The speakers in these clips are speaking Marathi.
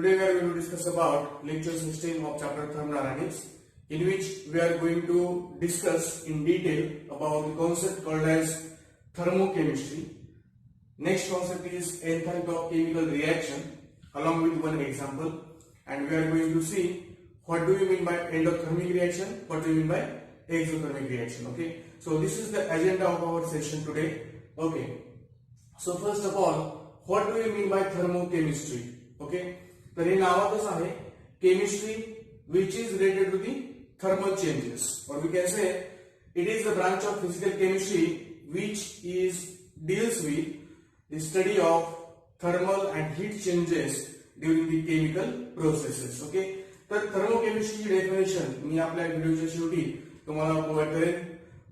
Today we are going to discuss about lecture system of chapter thermodynamics, in which we are going to discuss in detail about the concept called as thermochemistry. Next concept is enthalpy of chemical reaction along with one example, and we are going to see what do you mean by endothermic reaction, what do you mean by exothermic reaction. Okay, so this is the agenda of our session today. Okay, so first of all, what do you mean by thermochemistry? Okay, तर हे नावातच आहे chemistry which is related to the thermal changes, or we can say it is a branch of physical chemistry which deals with the study of thermal and heat changes during the chemical processes. Okay, तर thermochemistry डेफिनेशन मी आपल्या व्हिडिओच्या शेवटी तुम्हाला प्रोव्हाइड करेन.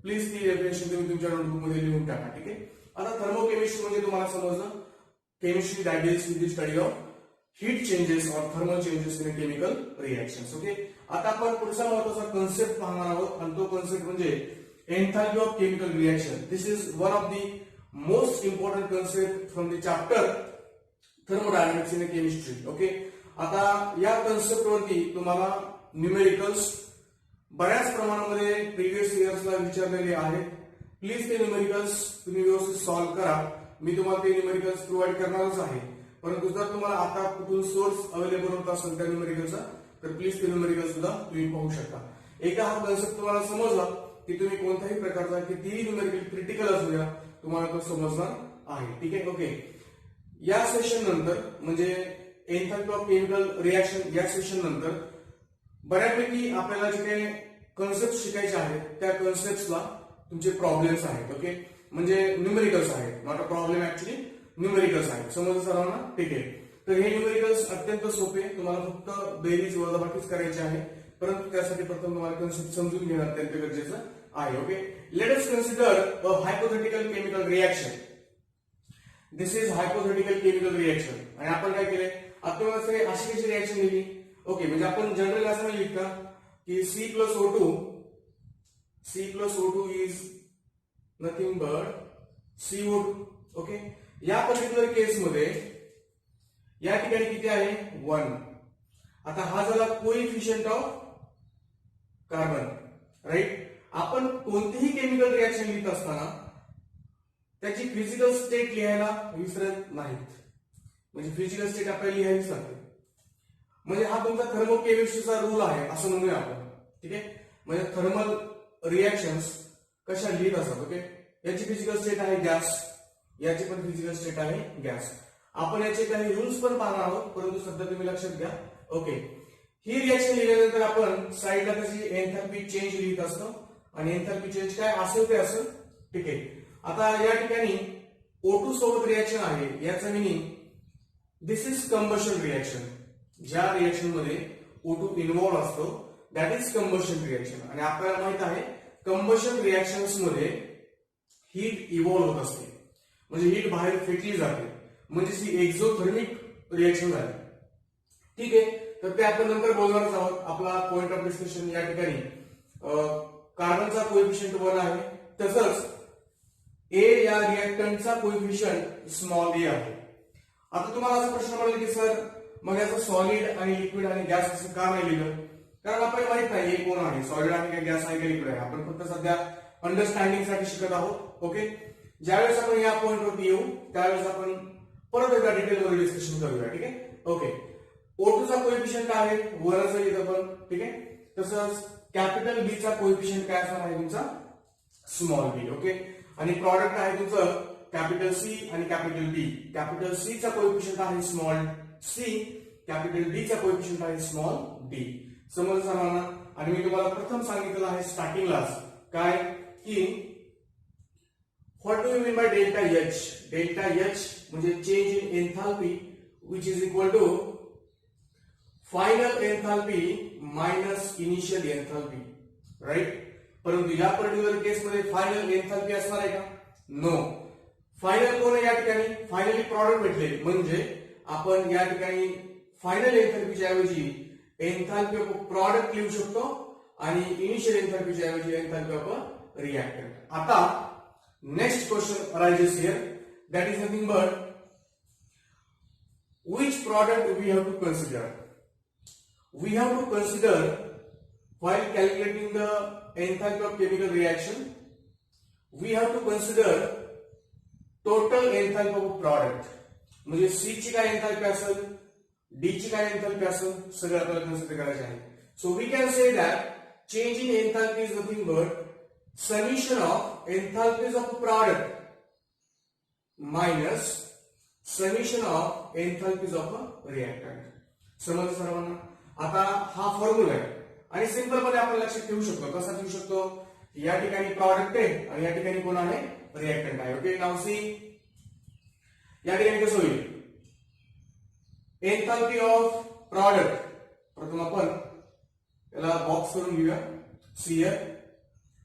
प्लीज ती डेफिनेशन तुम्ही तुमच्या नोटबुक मध्ये लिहून टाका. ठीक आहे, आता थर्मोकेमिस्ट्री म्हणजे तुम्हाला समजलं chemistry that deals with the study of heat changes or thermal changes in chemical reactions. Okay, आता आपण पुढचा महत्त्वाचा कन्सेप्ट पाहणार आहोत आणि तो कन्सेप्ट म्हणजे एन्थॅल्पी of chemical reaction. This is one of the most important concept from the chapter thermodynamics in chemistry. Okay, आता या कन्सेप्ट वरती तुम्हाला न्यूमेरिकल्स बऱ्याच प्रमाणामध्ये प्रीवियस इयर्सला विचारलेले आहेत. प्लीज ते न्यूमेरिकल्स तुम्ही व्यवस्थित सॉल्व्ह करा. मी तुम्हाला ते न्यूमेरिकल्स प्रोव्हाइड करणारच आहे, परंतु जर तुम्हाला आता कुठून सोर्स अवेलेबल होत असेल त्या न्यूमेरिकलचा तर प्लीज ते न्यूमेरिकल सुद्धा तुम्ही पाहू शकता. एकदा हा कन्सेप्ट तुम्हाला समजला की तुम्ही कोणत्याही प्रकारचा कितीही न्यूमेरिकल क्रिटिकल असू द्या तुम्हाला तो समजणार आहे. ठीक आहे, ओके. या सेशन नंतर म्हणजे एन्थॅल्पी ऑफ केमिकल रिएक्शन या सेशन नंतर बऱ्यापैकी आपल्याला जे काही कन्सेप्ट शिकायचे आहेत त्या कन्सेप्टला तुमचे प्रॉब्लेम्स आहेत. ओके, म्हणजे न्यूमेरिकल्स आहेत, not a problem, actually numericals आहेत. समजलं सर्वांना? ठीक आहे, तर हे न्यूमेरिकल्स अत्यंत सोपे, तुम्हाला फक्त बेरीज वजाबाकीच करायची आहे, परंतु त्यासाठी प्रथम तुम्हाला कन्सेप्ट समजून घेणं अत्यंत गरजेचं आहे. Okay, let us consider a hypothetical chemical reaction. This is hypothetical chemical reaction. आणि आपण काय केलंय, आपण अशी कशी रिएक्शन लिहिली? ओके, म्हणजे आपण जनरल असं नाही लिहित का की C plus O2 is nothing but CO2. Okay, या पर्टिक्युलर केस मध्ये या ठिकाणी किती आहे? 1. आता हा झाला कोइफिशियंट ऑफ कार्बन, राईट. आपण कोणतीही केमिकल रिएक्शन लिहित असताना त्याची फिजिकल स्टेट लिहायला विसरत नाहीत, म्हणजे फिजिकल स्टेट आपल्याला लिहायला लागते. म्हणजे हा तुमचा थर्मोकेमिस्ट्रीचा रूल आहे असं म्हणूया आपण. ठीक आहे, म्हणजे थर्मल रिएक्शन्स कशा लिहित असतात. ओके, याची फिजिकल स्टेट आहे गॅस, याची पण फिजिकल स्टेट आहे गॅस. आपण याचे काही रूल्स पण पाहणार आहोत, परंतु सध्या तुम्ही लक्षात घ्या. ओके, ही रिएक्शन लिहिल्यानंतर आपण साईडला त्याची एन्थॅल्पी चेंज लिहित असतो आणि एन्थॅल्पी चेंज काय असेल ते असेल. ठीक आहे, आता या ठिकाणी O2 सोबत रिएक्शन आहे, याचं meaning this is combustion reaction. ज्या रिएक्शन मध्ये O2 इन्व्हॉल्व असतो दॅट इज कंबशन रिएक्शन. आणि आपल्याला माहित आहे कंबशन रिएक्शन्स मध्ये हीट इव्हॉल्व होत असते, म्हणजे हीट बाहेर फेकली जाते, म्हणजे ही एक्झोथर्मिक रिएक्शन झाली. ठीक आहे, तर ते आपण नंतर बोलणारच आहोत. आपला पॉइंट ऑफ डिस्कशन या ठिकाणी कार्बनचा कोएफिशियंट 1 आहे, तसंच ए या रिएक्टंटचा कोएफिशियंट स्मॉल ए आहे. आता तुम्हाला असा प्रश्न पडेल की सर मग याचं सॉलिड आणि लिक्विड आणि गॅस असं का नाही लिहिलं? कारण आपल्याला माहित नाही हे कोण आहे, सॉलिड आहे का गॅस आहे का लिक्विड आहे. आपण फक्त सध्या अंडरस्टँडिंग साठी शिकत आहोत. ओके, ज्यावेळेस आपण या पॉइंटवरती येऊ त्यावेळेस आपण परत एकदा डिटेलमध्ये डिस्कशन करूया. ठीक आहे, ओके. O2 चा कोएफिशियंट आहे 1 असं लिहित आपण. ठीक आहे, तसंच कॅपिटल बी चा कोएफिशियंट काय असणार आहे तुमचा? स्मॉल बी. ओके, आणि प्रॉडक्ट आहे तुमचं कॅपिटल सी आणि कॅपिटल डी. कॅपिटल सी चा कोएफिशियंट आहे स्मॉल सी, कॅपिटल डी चा कोएफिशियंट आहे स्मॉल डी. समजलं सर्वांना? आणि मी तुम्हाला प्रथम सांगितलं आहे स्टार्टिंगलाच काय की what do you mean by delta H? Delta H म्हणजे change in enthalpy which is equal to final enthalpy minus initial enthalpy, right? परंतु या पर्टिक्युलर केस मध्ये फायनल एन्थॅल्पी असणार आहे का? नो. फायनल कोण आहे या ठिकाणी? फायनली प्रॉडक्ट भेटले, म्हणजे आपण या ठिकाणी फायनल एन्थॅल्पीच्या ऐवजी एन्थॅल्पी ऑफ प्रॉडक्ट लिहू शकतो आणि इनिशियल एन्थॅल्पीच्या ऐवजी एन्थॅल्पी ऑफ रिएक्टंट. आता next question arises here, that is nothing but which product we have to consider? We have to consider while calculating the enthalpy of chemical reaction, we have to consider total enthalpy of a product. म्हणजे C ची काय एंथॅल्पी असेल, D ची काय एंथॅल्पी असेल, सगळं आपल्याला कन्सिडर करायचे आहे. So we can say that change in enthalpy is nothing but summation of enthalpies of a product minus summation of enthalpies of a reactant. समजलं सर्वांना? आता हा फॉर्म्युला आहे आणि सिंपलपणे आपण लक्षात ठेवू शकतो. कसा ठेवू शकतो? या ठिकाणी प्रॉडक्ट आहे आणि या ठिकाणी कोण आहे? रिएक्टंट आहे. ओके, नाउ सी या ठिकाणी कसं होईल? एंथॅल्पी ऑफ प्रॉडक्ट, प्रथम आपण याला बॉक्स करून घेऊया. सी हियर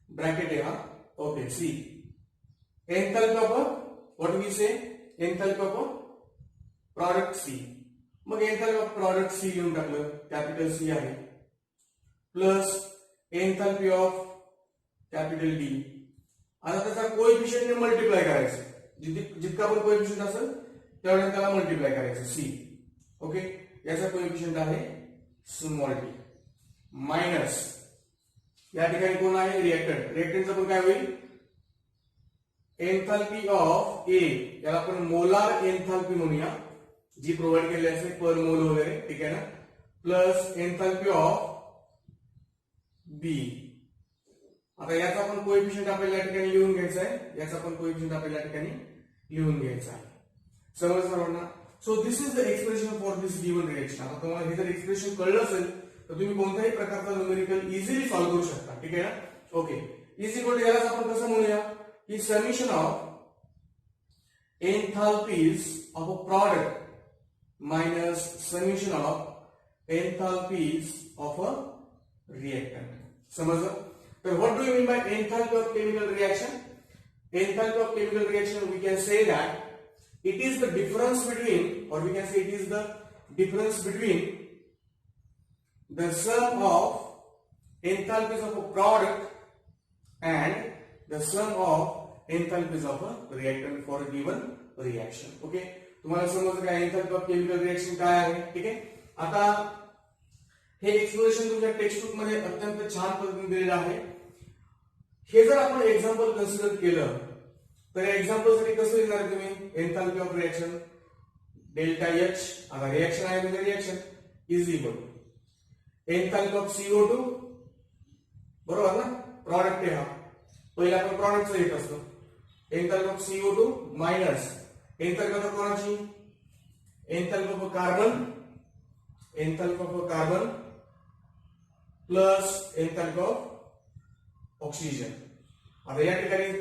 ब्रॅकेट आहे हा. Okay, see enthalpy of what we say enthalpy of product C. मग एंथॅल्पी ऑफ प्रॉडक्ट सी लिहून टाकलं, कॅपिटल सी आहे, plus enthalpy of capital D. आता त्याचा कोएफिशिएंटने मल्टिप्लाय करायचं. जितका पण कोएफिशिएंट असेल तेवढ्या त्याला मल्टिप्लाय करायचं सी. ओके, याचा कोएफिशिएंट आहे स्मॉल डी मायनस या ठिकाणी कोण आहे? रिएक्टंट. रिएक्टंटचं पण काय होईल? एंथॅल्पी ऑफ ए, याला आपण मोलार एंथॅल्पी म्हणूया, जी प्रोव्हाइड केलेली असेल पर मोल वगैरे, ठीक आहे ना, प्लस एंथॅल्पी ऑफ बी. आता याचा पण कोएफिशिएंट आपल्याला या ठिकाणी लिहून घ्यायचा आहे, याचा पण कोएफिशिएंट आपल्याला या ठिकाणी लिहून घ्यायचा आहे. समजलं सर्वांना? So this is the expression for this given reaction. आता तुम्हाला हे जर एक्सप्रेशन कळलं असेल तर तुम्ही कोणत्याही प्रकारचा न्यूमेरिकल इझिली सॉल्व्ह करू शकता. ठीक आहे ना? ओके, इज इक्वल टू यालाच आपण कसं म्हणूया की summation of enthalpies of a product minus summation of enthalpies of a reactant. समजलं? तर what do you mean by enthalpy of chemical reaction? Enthalpy of chemical reaction, we can say that it is the difference between, or we can say it is the difference between the sum of enthalpies of a product and the sum of enthalpies of a reactant for a given reaction. Okay, तुम्हाला समजलं काय enthalpy of chemical reaction काय आहे? ठीक आहे. आता हे एक्सप्रेशन तुमच्या टेक्स्ट बुक मध्ये अत्यंत छान पद्धतीने दिलेलं आहे. हे जर आपण एक्झाम्पल कन्सिडर केलं तर एक्झाम्पल साठी कसं लिहिणार तुम्ही? Enthalpy of reaction delta H. आता रिएक्शन आहे म्हणजे reaction is equal enthalpy of CO2, बरोबर ना? प्रॉडक्ट आहे हा, पहिला आपण प्रॉडक्टचा येत असतो. Enthalpy of CO2 minus enthalpy of कोणाची? Enthalpy of carbon, enthalpy of carbon plus enthalpy of oxygen. आता या ठिकाणी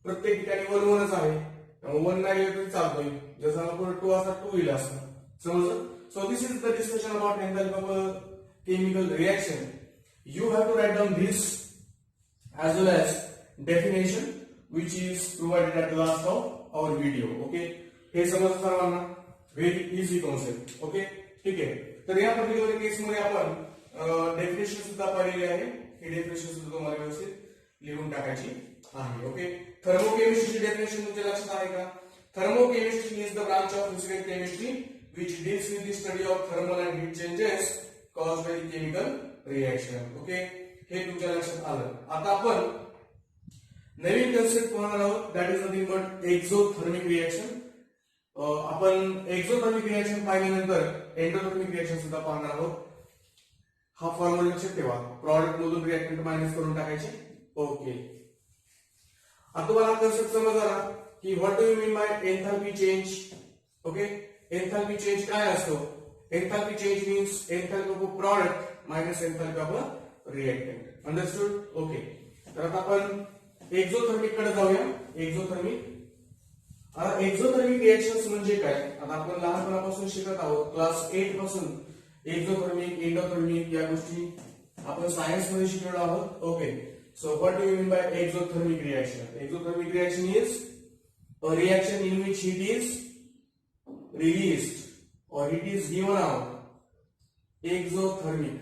प्रत्येक ठिकाणी 1 1च आहे, त्यामुळे 1 नाही गेलं तरी चालतोय. जसं आपण 2 असता 2 येईल असं. समजलं? So this is the discussion about enthalpy of chemical reaction. You have to write down this as well as definition which is provided at the last of our video. Okay, हे समजलं सर्वांना? Very easy concept. ओके, ठीक आहे. तर या पर्टिक्युलर केस मध्ये आपण डेफिनेशन सुद्धा पाहिलेली आहे. ही डेफिनेशन सुद्धा तुम्हाला व्यवस्थित लिहून टाकायची आहे. ओके, थर्मोकेमिस्ट्रीची डेफिनेशन तुमच्या लक्षात आहे का? Thermochemistry is the branch of physical chemistry which deals with the study of thermal and heat changes caused by the chemical reaction. Okay, हे तुमच्या लक्षात आलं. आता आपण नवीन कन्सेप्ट पाहणार आहोत, that is nothing but exothermic reaction. आपण एक्झोथर्मिक रिएक्शन पाहिल्यानंतर एंडोथर्मिक रिएक्शन सुद्धा पाहणार आहोत. हा फॉर्म्युला लक्षात ठेवा, प्रॉडक्ट मधून रिएक्टंट मायनस करून टाकायचे. ओके, आता तुम्हाला कन्सेप्ट समजला की what do you mean by enthalpy change. Okay, enthalpy change काय असतो? Enthalpy change means enthalpy of a product minus enthalpy of a reactant. Understood? Okay, तर आता आपण एक्झोथर्मिक कडे जाऊया. एक्झोथर्मिक, आता एक्झोथर्मिक रिएक्शन्स म्हणजे काय? आता आपण लहानपणापासून शिकत आहोत, क्लास 8 पासून एक्झोथर्मिक, एंडोथर्मिक या गोष्टी आपण सायन्स मध्ये शिकलेलो आहोत. Okay, so what do you mean bye exothermic reaction? Exothermic reaction is a reaction in which heat is released or heat is given out. Exothermic,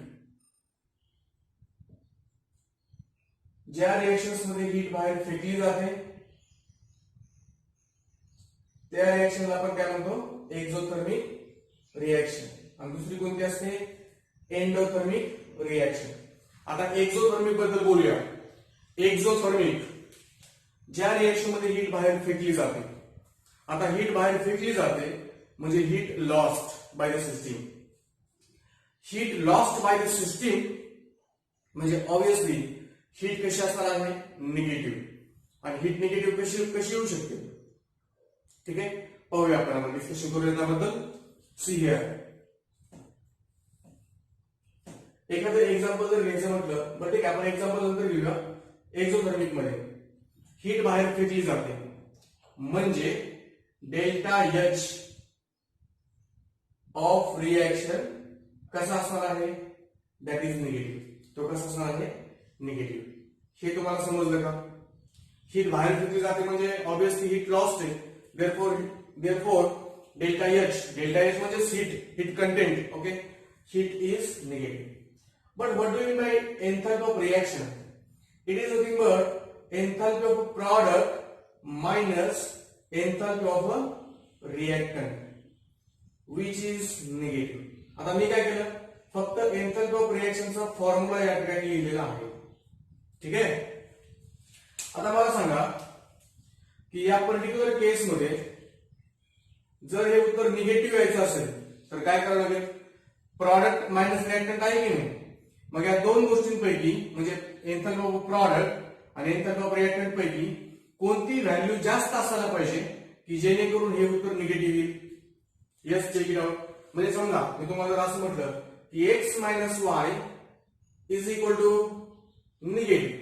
ज्या रिएक्शन्स मध्ये हीट बाहेर फेकली जाते त्या रिएक्शनला आपण काय म्हणतो? एक्झोथर्मिक रिएक्शन आणि दुसरी कोणती असते एंडोथर्मिक रिएक्शन. आता एक्झोथर्मिक बद्दल बोलूया. एक्झोथर्मिक ज्या रिएक्शन मध्ये हीट बाहेर फेकली जाते. आता हीट बाहेर फेकली जाते म्हणजे heat lost by the system. Heat lost by the system म्हणजे ऑब्विसली हीट कशी असणार आहे निगेटिव्ह. आणि हीट निगेटिव्ह कशी येऊ शकते ठीक आहे पाहूया आपण डिस्कशन करूया त्याबद्दल. सी हिअर एखादं एक्झाम्पल जर घ्यायचं म्हटलं बरं ठीक आहे आपण एक्झाम्पल नंतर घेऊया. एक्झोथर्मिक मध्ये हीट बाहेर फेकली जाते म्हणजे डेल्टा एच ऑफ रिएक्शन कसा असणार आहे दॅट इज निगेटिव्ह. तो कसा असणार आहे निगेटिव्ह. हे तुम्हाला समजलं का. हीट बाहेर फेकली जाते म्हणजे ऑब्विसली हीट लॉस्ट आहे. therefore डेल्टा एच म्हणजे heat content. Okay heat is negative. But what do you mean by enthalpy of reaction? It is nothing but enthalpy of a product minus enthalpy of a reactant, which is negative. आता मी काय केलं फक्त enthalpy of reaction चा फॉर्म्युला या ठिकाणी लिहिलेला आहे. ठीक आहे. आता मला सांगा की या पर्टिक्युलर केस मध्ये जर हे उत्तर निगेटिव्ह यायचं असेल तर काय करावं लागेल. प्रॉडक्ट मायनस रिएक्टंट आहे की नाही. मग या दोन गोष्टींपैकी म्हणजे एंथॅल्पी ऑफ प्रॉडक्ट आणि एंथॅल्पी ऑफ रिएक्टंट पैकी कोणती व्हॅल्यू जास्त असायला पाहिजे की जेणेकरून हे उत्तर निगेटिव्ह येईल. Yes check it out. म्हणजे समजा मी तुम्हाला जर असं म्हटलं की X minus Y is equal to negative.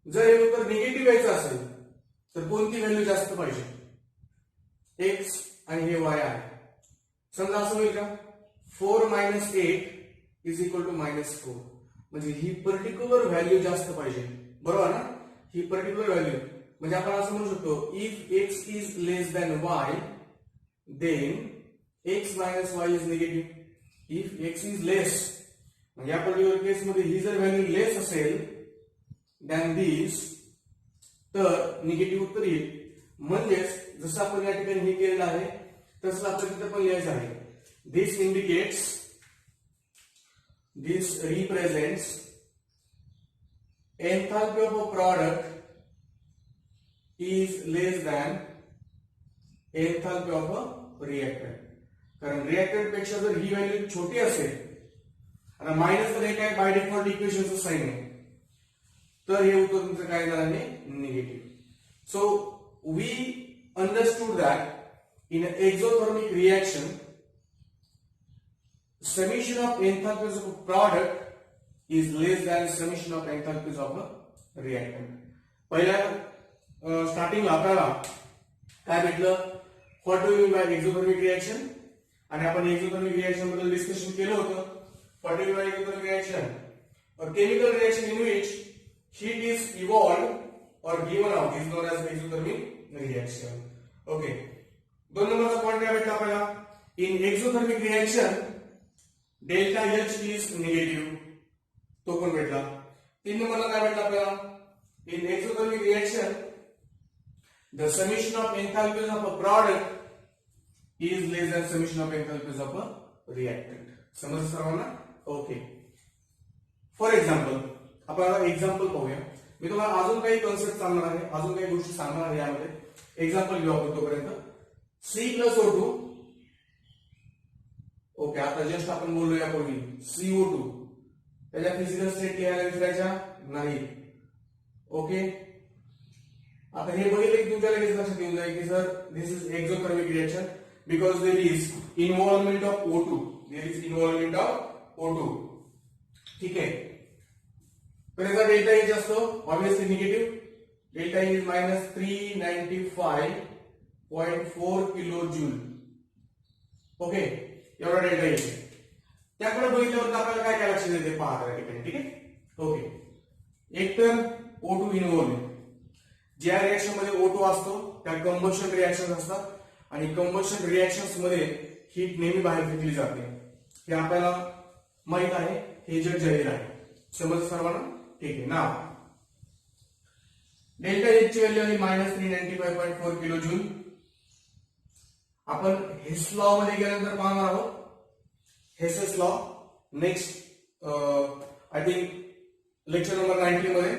जर हे उत्तर निगेटिव्ह यायचं असेल तर कोणती व्हॅल्यू जास्त पाहिजे एक्स आणि हे वाय आहे. समजा असं होईल का 4 मायनस 8 इज इक्वल टू -4 म्हणजे ही पर्टिक्युलर व्हॅल्यू जास्त पाहिजे बरोबर ना. ही पर्टिक्युलर व्हॅल्यू म्हणजे आपण असं म्हणू शकतो if X is less than Y then X minus Y is negative. If X is less म्हणजे या पर्टिक्युलर केस मध्ये ही जर व्हॅल्यू लेस असेल दॅन दिस तर निगेटिव्ह उत्तर येईल. म्हणजेच जसं आपण या ठिकाणी हे केलेलं आहे तसं आपल्याला तिथे पण लिहायचं आहे. दिस indicates this represents enthalpy of a product is less than enthalpy of a reactant. कारण रिएक्टंट पेक्षा जर ही व्हॅल्यू छोटी असेल आणि मायनस तर काय बाय डिफॉल्ट इक्वेशनचं साइन आहे तर हे उत्तर तुमचं काय येणार आहे negative. So we understood that in a exothermic reaction summation of enthalpies of a product is less than summation of enthalpies of a reactant. पहिल्या स्टार्टिंगला आपल्याला काय भेटलं what do you mean bye exothermic reaction आणि आपण एक्झोथर्मिक रिएक्शन बद्दल डिस्कशन केलं होतं. What do you mean bye exothermic reaction a chemical reaction in which heat is evolved or given out is known as exothermic reaction. Okay. 2 नंबरचा पॉइंट काय भेटला आपल्याला in exothermic reaction delta H is negative तो पण भेटला. 3 नंबरला काय भेटला आपल्याला in exothermic reaction the summation of enthalpies of a product is less than summation of enthalpies of a reactant. समजलं सर्वांना. ओके. फॉर एक्झाम्पल आपण एक्झाम्पल पाहूया. मी तुम्हाला अजून काही कन्सेप्ट सांगणार आहे अजून काही गोष्टी सांगणार आहे यामध्ये. एक्झाम्पल घेऊ आपण तोपर्यंत. C+O2 okay. आता जस्ट आपण बोललो यापूर्वी CO2 त्याच्या फिजिकल स्टेट लिहायला विसरायच्या नाही. ओके. आता हे बघितलं की तुमच्या लगेच लक्षात येऊन जाईल की sir this is exothermic reaction because there is involvement of O2. There is involvement of O2. ठीक आहे. तर याचा डेल्टा एच असतो obviously negative. Delta is -395.4 kilo joule. Okay. एवढा डेल्टा एच. त्याकडे बघितल्यावर आपल्याला काय काय लक्षात येते पहा त्या ठिकाणी. ठीक आहे. ओके. एक तर O2 इन्व्हॉल्वमेंट ज्या रिएक्शन मध्ये O2 असतो त्या कंबशन रिएक्शन असतात आणि कंबशन रिएक्शन्स मध्ये हीट नेहमी बाहेर फेकली जाते हे आपल्याला माहित आहे. हे जग जाहीर आहे. समज सर्वांना. ठीक आहे. नाव डेल्टा एच ची व्हॅल्यू आहे -395.4 किलो जूल आपण हेस लॉ मध्ये गेल्यानंतर पाहणार आहोत Hess's law next I think lecture number 90 मध्ये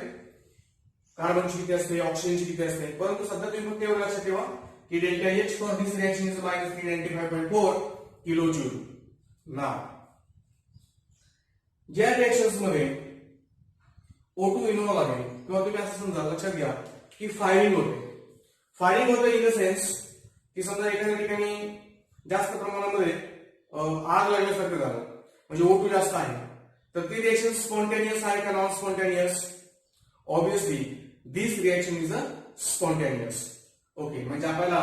कार्बनची किती असते ऑक्सिजनची किती असते परंतु सध्या तुम्ही फक्त एवढं लक्षात ठेवा की delta H for this reaction is -395.4 kilo joule. नाव ज्या रिएक्शन्स मध्ये O2 इन्व्हॉल्व आहे किंवा तुम्ही असं समजा लक्षात घ्या की फायरिंग होते इन द सेन्स की समजा एखाद्या ठिकाणी जास्त प्रमाणामध्ये आग लागल्यासारखं झालं म्हणजे O2 जास्त आहे तर ती रिएक्शन स्पॉन्टेनियस आहे का non spontaneous. Obviously this reaction is a spontaneous. Okay म्हणजे आपल्याला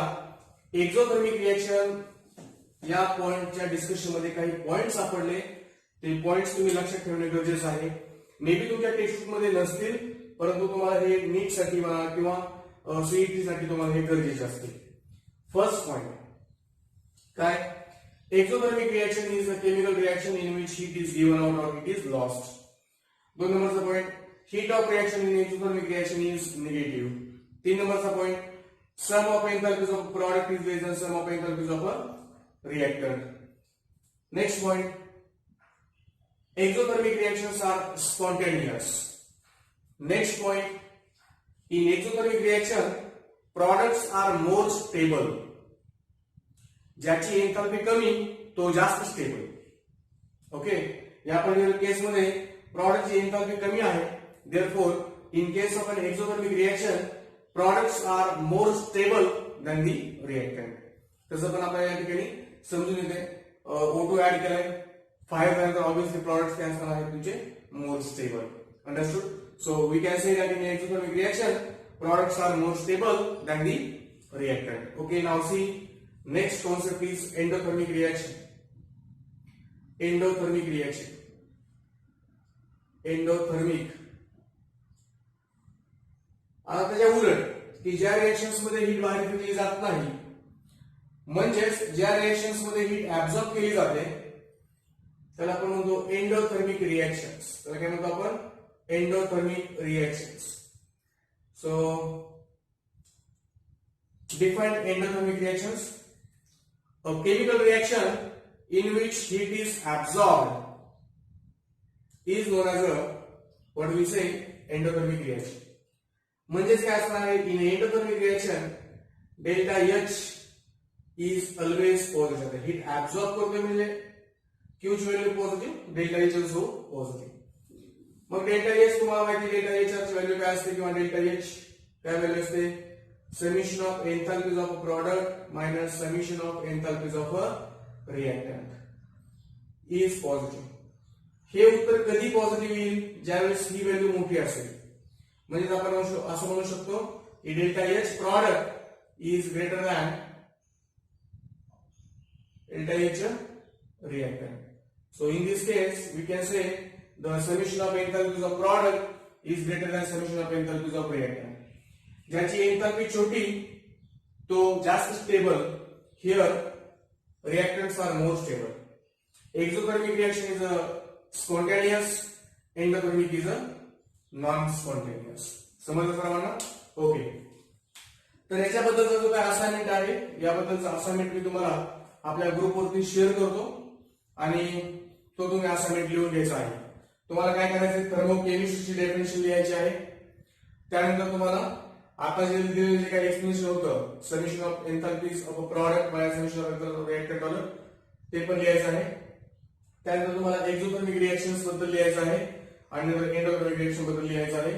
एक्झोथर्मिक रिएक्शन या पॉइंटच्या डिस्कशन मध्ये काही पॉइंट सापडले ते पॉइंट्स तुम्ही लक्षात ठेवणे गरजेचं आहे. मे बी तुमच्या टेक्स्टबुक मध्ये नसतील परंतु तुम्हाला हे नीट साठी म्हणा किंवा सीईटी साठी तुम्हाला हे गरजेचे असते. फर्स्ट पॉइंट काय exothermic reaction is a chemical reaction in which heat is given out or it is lost. 2 नंबरचा point heat of reaction in exothermic reaction is negative. 3 नंबरचा point sum of enthalpies of product is less than sum of enthalpies of a reactant. Next point exothermic reactions are spontaneous. Next point, in exothermic reaction products are more stable. ज्याची एंथॅल्पी कमी तो जास्त स्टेबल. ओके या पर्टिक्युलर केस मध्ये प्रॉडक्टची एंथॅल्पी कमी आहे therefore in case of an exothermic reaction products are more stable than the reactant. तसं पण आपल्याला या ठिकाणी समजून येते O2 ऍड केलाय 5 तर obviously products काय असणार आहेत तुमचे more stable. Understood? So we can say that in exothermic reaction products are more stable than the reactant. Okay, now see next concept is endothermic reaction. Endothermic reaction. Endothermic. आता त्याच्या उलट की ज्या रिएक्शन्स मध्ये हीट बाहेर फेकली जात नाही म्हणजेच ज्या रिएक्शन्स मध्ये हीट ऍब्सॉर्ब केली जाते त्याला आपण म्हणतो एंडोथर्मिक रिएक्शन्स. त्याला काय म्हणतो आपण endothermic reactions. So define endothermic reactions a chemical reaction in which heat is absorbed is known as a what we say endothermic reaction. म्हणजेच काय असणार आहे in endothermic reaction delta H is always positive. Heat absorb करतोय म्हणजे Q ची value positive delta H is positive. मग डेल्टा एच तुम्हाला माहिती डेल्टा एच ची व्हॅल्यू काय असते किंवा डेल्टा एच काय व्हॅल्यू असते summation of enthalpies of a product minus summation of enthalpies of a reactant is positive. हे उत्तर कधी पॉझिटिव्ह येईल ज्यावेळेस ही व्हॅल्यू मोठी असेल. म्हणजे आपण असं म्हणू शकतो की delta H product is greater than delta H reactant. So in this case we can say the summation of enthalpies of product is greater than summation of enthalpies of reactant. ज्याची एंथैल्पी छोटी तो जास्त stable. Here reactants are more stable. Exothermic reaction is a spontaneous, endothermic is a non-spontaneous. समजलं सर्वांना? ओके. तर याच्याबद्दलचा जो काय असाइनमेंट आहे याबद्दलचा असाइनमेंट मी तुम्हाला आपल्या ग्रुपवरती शेअर करतो आणि तो तुम्ही असाइनमेंट लिहून घ्यायचा आहे. तुम्हाला काय करायचं थर्मोकेमिस्ट्रीची डेफिनेशन लिहायची आहे. त्यानंतर तुम्हाला आता जे दिलेलं जे काही एक्सप्लेनेशन होतं summation of enthalpies of a product by summation of enthalpy of reactant dollar ते पण लिहायचं आहे. त्यानंतर तुम्हाला एक्झोथर्मिक रिएक्शन्स बद्दल लिहायचं आहे आणि नंतर एंडोथर्मिक रिएक्शन बद्दल लिहायचं आहे.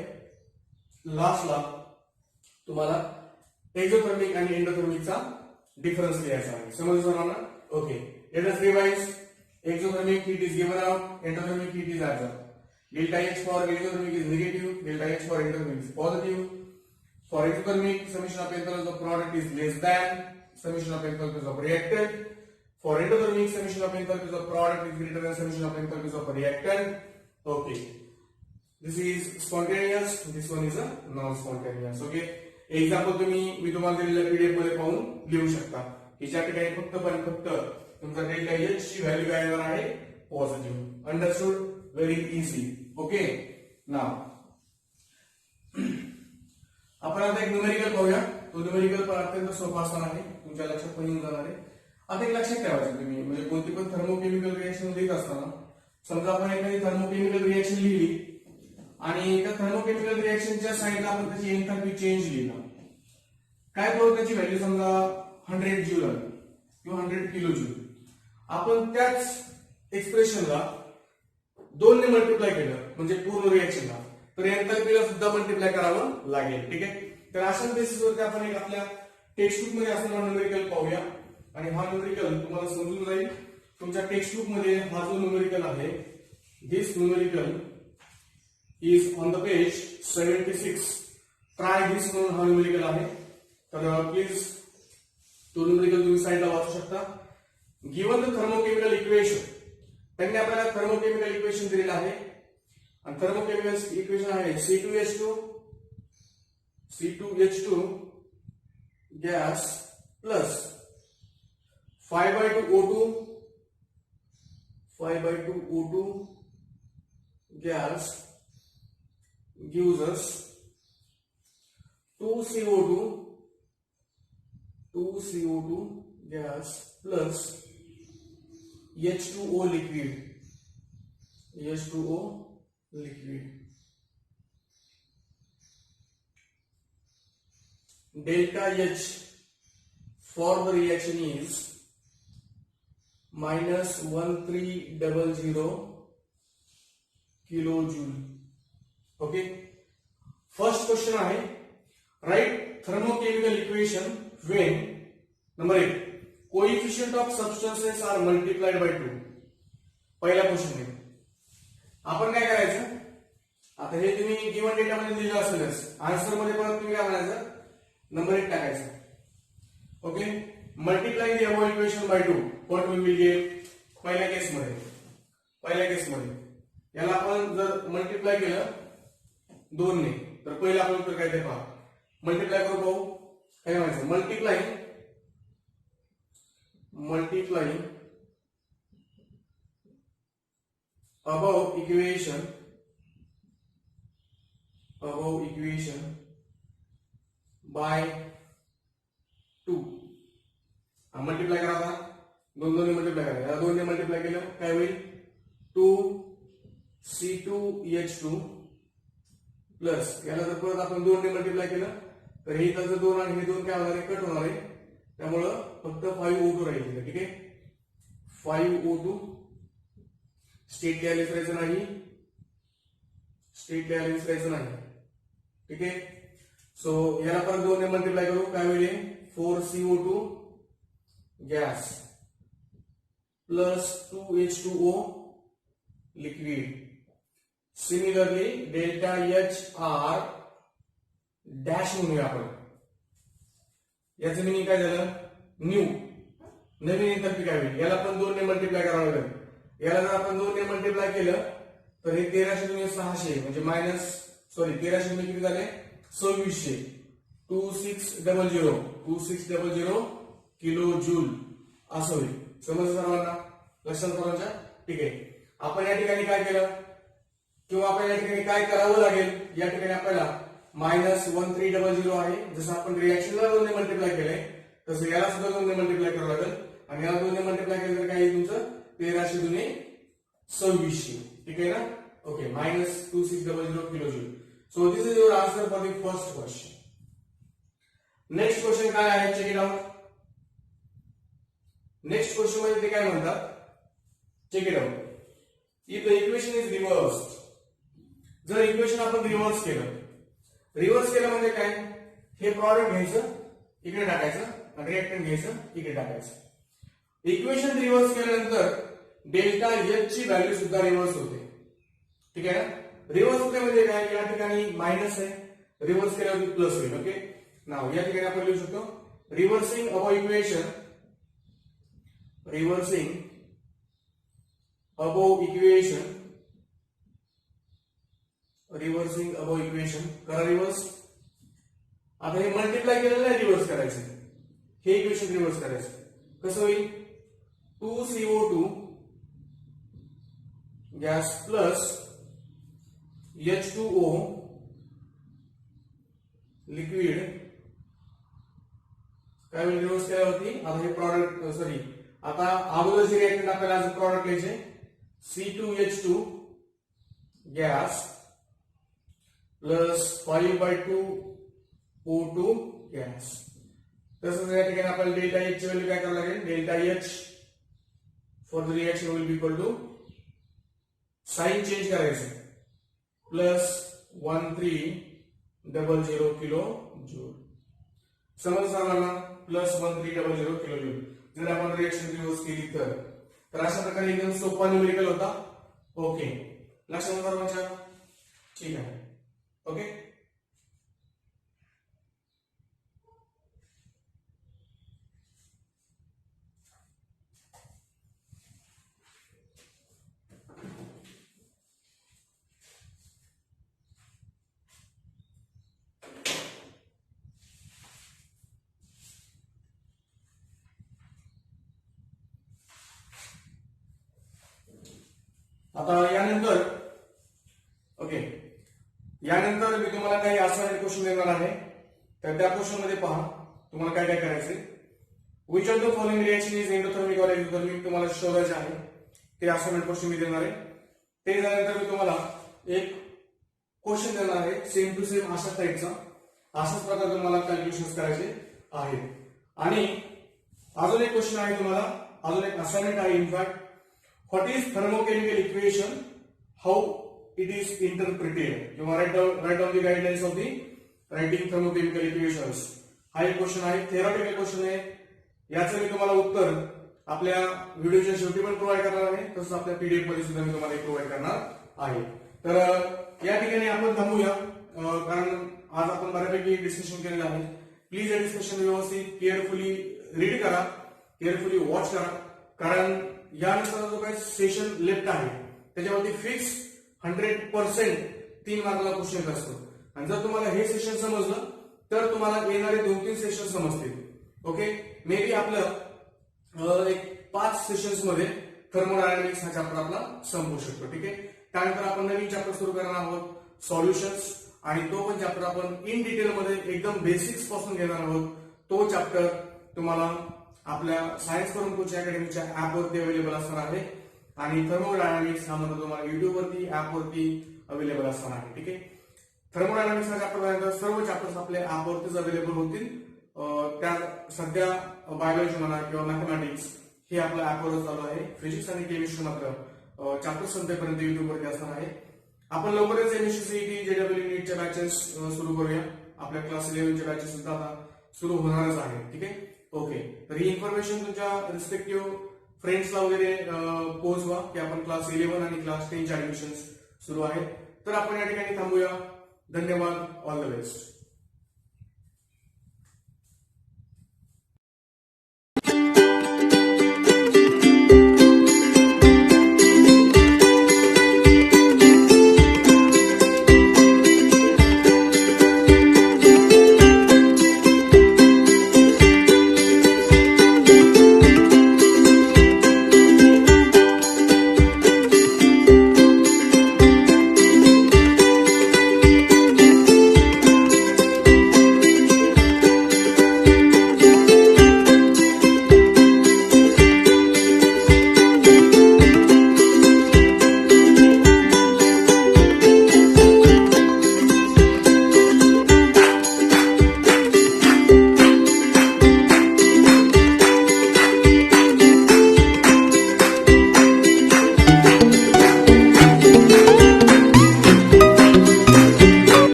लास्टला तुम्हाला एक्झोथर्मिक आणि एंडोथर्मिकचा डिफरन्स लिहायचा आहे. समजलं सर्वांना? Okay, let us revise. Exothermic heat is given out, endothermic heat is absorbed. Delta H for exothermic is negative, delta H for endothermic is positive. For exothermic, summation of enthalpies of product is less than summation of enthalpies of reactant. For endothermic, summation of enthalpies of product is greater than summation of enthalpies of reactant. Okay. This is spontaneous, this one is a non-spontaneous. Okay. Example मी तुम्हाला दिलेल्या PDF मध्ये पाहून लिहू शकता की ज्या ठिकाणी फक्त तुमचा डेल्टा एच ची व्हॅल्यू काय येणार आहे positive. Understood? Very easy. Okay. नाव आपण आता एक न्यूमेरिकल पाहूया. तो न्यूमेरिकल पण अत्यंत सोपा असणार आहे तुमच्या लक्षात पण येऊन जाणार आहे. आता एक लक्षात ठेवायचं तुम्ही, म्हणजे कोणती पण थर्मोकेमिकल रिएक्शन लिहित असताना समजा आपण एखादी थर्मोकेमिकल रिएक्शन लिहिली आणि त्या थर्मोकेमिकल रिएक्शनच्या साईडला आपण त्याची एन्थाल्पी चेंज लिहिला, काय करू त्याची व्हॅल्यू समजा 100 जूल आली किंवा 100 किलो जूल, आपण त्याच एक्सप्रेशनला 2 ने मल्टिप्लाय केलं म्हणजे पूर्ण रिएक्शनला, तर एन्थाल्पीला सुद्धा मल्टिप्लाय करावं लागेल. ठीक आहे. तर अशाच बेसिसवरती आपण एक आपल्या टेक्स्टबुक मध्ये असलेला न्यूमेरिकल पाहूया आणि हा न्यूमेरिकल तुम्हाला समजून जाईल. तुमच्या टेक्स्टबुक मध्ये हा जो न्यूमेरिकल आहे, this numerical is on the page 76. Try this म्हणून हा न्यूमेरिकल आहे. तर प्लीज तो न्यूमेरिकल तुम्ही साईडला वाचू शकता. गिवन द थर्मोकेमिकल इक्वेशन, त्यांनी आपल्याला थर्मोकेमिकल इक्वेशन दिलेलं आहे आणि थर्मोकेमिकल इक्वेशन आहे C2H2 gas plus 5/2 O2 gas gives us 2CO2 gas plus H2O liquid. Delta H for the reaction is -1300 kilojoule. Okay. First question आहे, write thermochemical equation when number 8 coefficient of substances are multiplied by 2. पहिला क्वेश्चन आहे. आपण काय करायचं, आता हे तुम्ही गिवन डेटा मध्ये दिलेलं असेलच, आन्सर मध्ये परत तुम्ही काय म्हणायचं, नंबर 8 टाकायचं. Okay. Multiply the above equation by 2. What will be get. पहिल्या केस मध्ये याला आपण जर मल्टिप्लाय केलं 2 ने, तर पहिलं आपलं उत्तर काय ते पहा. मल्टिप्लाय करू पाहू. काय म्हणायचं, multiply above equation by 2. Multiply करा, आता 2 ने मल्टिप्लाय करा. याला 2 ने मल्टिप्लाय केलं काय होईल, 2C2H2 प्लस याला जर परत आपण 2 ने मल्टिप्लाय केलं तर हे इथं 2 आणि हे 2 काय होणार आहे, कट होणार आहे. त्यामुळं फक्त 5O2 राहील. ठीक आहे. 5O2 स्टेट लिहायचं नाही. ठीक आहे. सो याला पण 2 ने मल्टिप्लाय करू, काय होईल, 4CO2 gas plus 2H2O liquid. Similarly delta HR dash म्हणूया आपण. याचं मिनिंग काय झालं, नवीन एन्थाल्पी काय होईल, याला पण 2 ने मल्टिप्लाय करावं लागेल. याला जर आपण 2 ने मल्टिप्लाय केलं तर हे 1300 म्हणजे 1300 किती झाले, 2600. 2600 किलो जूल असं होईल. समजलं सर्वांना, लक्षात सर्वांच्या. ठीक आहे. आपण या ठिकाणी काय केलं किंवा आपण या ठिकाणी काय करावं लागेल, या ठिकाणी आपल्याला -1300 आहे. जसं आपण रिएक्शनला 2 ने मल्टिप्लाय केलंय तसं याला सुद्धा 2 ने मल्टिप्लाय करावं लागेल आणि याला 2 ने मल्टिप्लाय केलं तर काय येईल तुमचं, 1300 दुने 2600. ठीक आहे ना. Okay. -2600 kilojoule. So this is your answer for the first question. Next question काय आहे, check it out. Next question मध्ये ते काय म्हणतात, check it out. If the equation is reversed, जर इक्वेशन आपण रिव्हर्स केलं म्हणजे काय, हे प्रॉडक्ट घ्यायचं इकडे टाकायचं आणि रिएक्टंट घ्यायचं इकडे टाकायचं. इक्वेशन रिव्हर्स केल्यानंतर डेल्टा एच ची व्हॅल्यू सुद्धा रिव्हर्स होते. ठीक आहे ना. रिव्हर्स होते म्हणजे काय, या ठिकाणी मायनस आहे, रिव्हर्स केल्यावरती प्लस होईल. ओके. नाव या ठिकाणी आपण लिहू शकतो, रिव्हर्सिंग अबव इक्वेशन करा रिव्हर्स. आता हे मल्टिप्लाय केलेलं आहे, रिव्हर्स करायचं, हे इक्वेशन रिव्हर्स करायचं. कसं होईल, 2CO2 gas plus H2O liquid काय होईल, रिव्हर्स केल्यावरती. आता हे प्रॉडक्ट आता अगोदरचे रिएक्टंट आपल्याला आज प्रॉडक्ट लिहायचे C2H2 gas plus 5/2 O2 gas. तसंच या ठिकाणी आपल्याला डेल्टा H ची व्हॅल्यू काय करावी लागेल, delta H for the reaction will be equal to sign change करायचं प्लस 1300 किलो जूल. समज सर्वांना प्लस 1300 किलो जूल. जर आपण रिएक्शन रिव्हर्स केली तर अशा प्रकारे एकदम सोपा न्यूमेरिकल होता. ओके, लक्षात सर्वांच्या? ठीक आहे. ओके, आता यानंतर मी तुम्हाला काही असाइनमेंट क्वेश्चन देणार आहे. तर त्या क्वेश्चन मध्ये पहा तुम्हाला काय काय करायचे. Which of the following reaction is endothermic और एक्झोथर्मिक तुम्हाला शोधायचे आहे. ते असाइनमेंट क्वेश्चन मी देणार आहे. ते झाल्यानंतर मी तुम्हाला एक क्वेश्चन देणार आहे सेम टू सेम अशा टाईपचा. अशाच प्रकारे तुम्हाला कॅल्क्युलेशन करायचे आहेत. आणि अजून एक क्वेश्चन आहे तुम्हाला, अजून एक असाइनमेंट आहे in fact. What is thermochemical equation, how it is interpreted. You write down the guidelines of the writing thermochemical equations. हा एक क्वेश्चन आहे, थेरॉटिकल क्वेश्चन आहे. याचं मी तुम्हाला उत्तर आपल्या व्हिडिओच्या शेवटी पण प्रोव्हाइड करणार आहे, तसंच आपल्या पीडीएफ मध्ये सुद्धा मी तुम्हाला प्रोव्हाइड करणार आहे. तर या ठिकाणी आपण थांबूया, कारण आज आपण बऱ्यापैकी डिस्कशन केलेलं आहे. प्लीज हे डिस्कशन व्यवस्थित केअरफुली रीड करा, केअरफुली वॉच करा, कारण यानंतर जो काही सेशन लेफ्ट आहे त्याच्यावरती फिक्स 100% 3 मार्काला क्वेश्चन येत असतो. आणि जर तुम्हाला हे सेशन समजलं तर तुम्हाला येणारे 2-3 सेशन समजतील. ओके, मे बी आपलं एक 5 सेशन्स मध्ये थर्मोडायनामिक्स हा चॅप्टर आपला संपू शकतो. ठीक आहे, त्यानंतर आपण नवीन चॅप्टर सुरू करणार आहोत सॉल्युशन्स, आणि तो पण चॅप्टर आपण इन डिटेल मध्ये एकदम बेसिक्स पासून घेणार आहोत. तो चॅप्टर तुम्हाला आपल्या सायन्स फॉर्म कोच अकॅडमीच्या ऍपवरती अवेलेबल असणार आहे. आणि थर्मोडायनामिक्स हा म्हणजे तुम्हाला युट्यूब वरती ऍप वरती अवेलेबल असणार आहे. ठीक आहे, थर्मोडायनामिक्स हा चॅप्टर सर्व चॅप्टर्स आपल्या ऍप वरतीच अवेलेबल होतील. त्या सध्या बायोलॉजी म्हणा किंवा मॅथमॅटिक्स हे आपल्या ऍपवरच चालू आहे. फिजिक्स आणि केमिस्ट्री मात्र चॅप्टर संपेपर्यंत युट्यूब वरती असणार आहे. आपण लवकरच एमएससी सीईटी जेडब्ल्यू नीटच्या बॅचेस सुरू करूया. आपल्या क्लास 11च्या बॅचेस सुद्धा आता सुरू होणारच आहे. ठीक आहे, ओके. तर ही इन्फॉर्मेशन तुमच्या रिस्पेक्टिव्ह फ्रेंड्सला वगैरे पोहोचवा की आपण क्लास 11 आणि क्लास 10चे ऍडमिशन सुरू आहेत. तर आपण या ठिकाणी थांबूया. धन्यवाद. All the best.